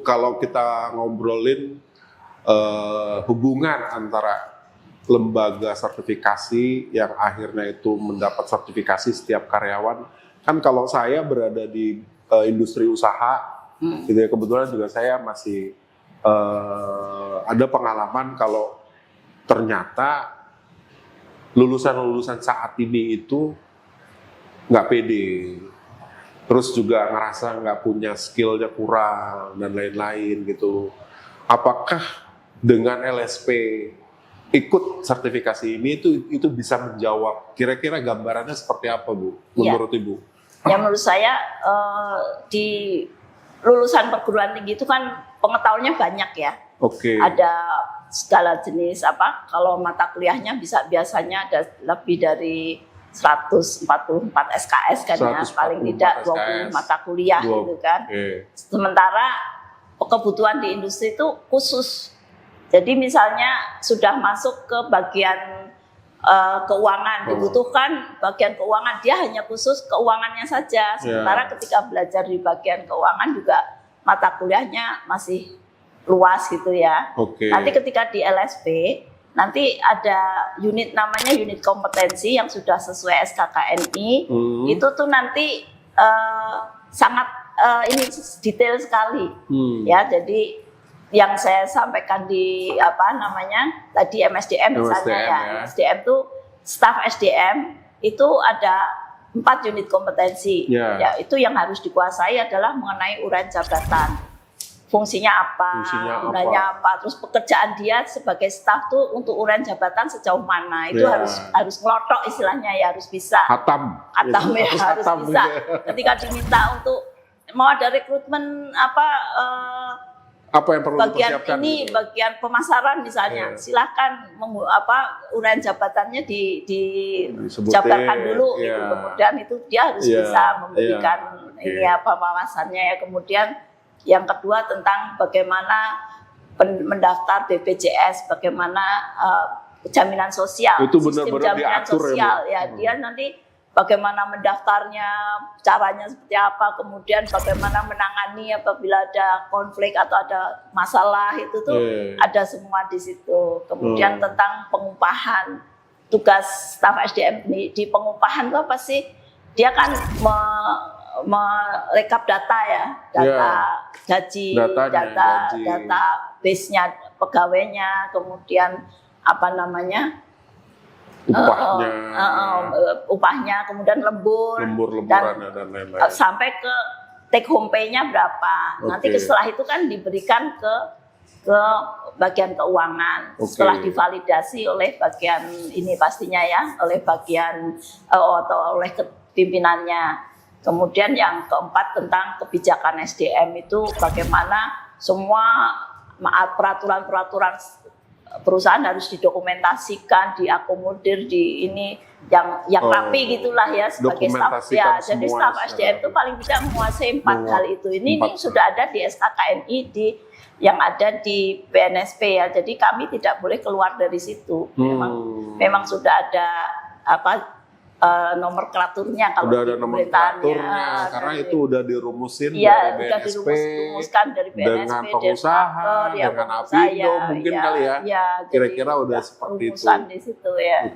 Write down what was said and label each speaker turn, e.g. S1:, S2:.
S1: kalau kita ngobrolin hubungan antara lembaga sertifikasi yang akhirnya itu mendapat sertifikasi setiap karyawan, kan kalau saya berada di industri usaha, gitu ya, kebetulan juga saya masih ada pengalaman kalau ternyata lulusan-lulusan saat ini itu nggak pede, terus juga ngerasa nggak punya skillnya kurang dan lain-lain gitu. Apakah dengan LSP ikut sertifikasi ini itu bisa menjawab? Kira-kira gambarannya seperti apa, Bu? Menurut Ibu?
S2: Ya menurut saya di lulusan perguruan tinggi itu kan pengetahuannya banyak ya.
S1: Oke.
S2: Ada segala jenis apa? Kalau mata kuliahnya biasanya ada lebih dari 144 SKS kan ya, paling tidak 20 mata kuliah gitu kan. Sementara kebutuhan di industri itu khusus. Jadi misalnya sudah masuk ke bagian keuangan, dibutuhkan bagian keuangan, dia hanya khusus keuangannya saja. Sementara ketika belajar di bagian keuangan juga mata kuliahnya masih luas gitu ya. Nanti ketika di LSP, nanti ada unit namanya unit kompetensi yang sudah sesuai SKKNI. Itu tuh nanti sangat ini detail sekali ya. Jadi yang saya sampaikan di apa namanya tadi MSDM misalnya ya, MSDM itu staf SDM itu ada 4 unit kompetensi. Ya itu yang harus dikuasai adalah mengenai uraian jabatan, fungsinya apa, gunanya apa, terus pekerjaan dia sebagai staf tuh untuk uraian jabatan sejauh mana, itu harus ngelotok istilahnya ya, harus bisa hatam ya, harus bisa. Ketika diminta untuk mau ada rekrutmen
S1: apa yang perlu
S2: bagian
S1: dipersiapkan
S2: ini gitu? Bagian pemasaran misalnya, silakan uraian jabatannya dijabarkan dulu gitu. Kemudian itu dia harus bisa memberikan ini wawasannya ya. Kemudian yang kedua tentang bagaimana mendaftar BPJS, bagaimana jaminan sosial,
S1: itu
S2: sistem
S1: benar-benar
S2: jaminan
S1: diatur
S2: sosial ya, dia nanti bagaimana mendaftarnya, caranya seperti apa, kemudian bagaimana menangani apabila ada konflik atau ada masalah, itu tuh ada semua di situ. Kemudian tentang pengupahan, tugas staf SDM di pengupahan itu apa sih? Dia kan merekap data ya, data gaji, data base-nya pegawainya, kemudian apa namanya? Upahnya, kemudian
S1: lembur-lemburan dan lain-lain.
S2: Sampai ke take home pay-nya berapa. Nanti setelah itu kan diberikan ke bagian keuangan. Setelah divalidasi oleh bagian ini pastinya ya, oleh bagian atau oleh pimpinannya. Kemudian yang keempat tentang kebijakan SDM itu bagaimana semua peraturan-peraturan perusahaan harus didokumentasikan, diakomodir di ini yang rapi gitulah ya sebagai staf ya. Jadi staf SDM itu paling tidak menguasai 4 hal itu. Ini sudah ada di SKKNI yang ada di BNSP ya. Jadi kami tidak boleh keluar dari situ. Memang sudah ada nomenklaturnya kalau
S1: udah ada nomenklaturnya karena itu udah dirumusin dari BNSP,
S2: dirumuskan dari BNSP,
S1: dengan pengusaha, dengan Apindo mungkin kali ya. Kira-kira udah seperti itu.
S2: Di situ ya.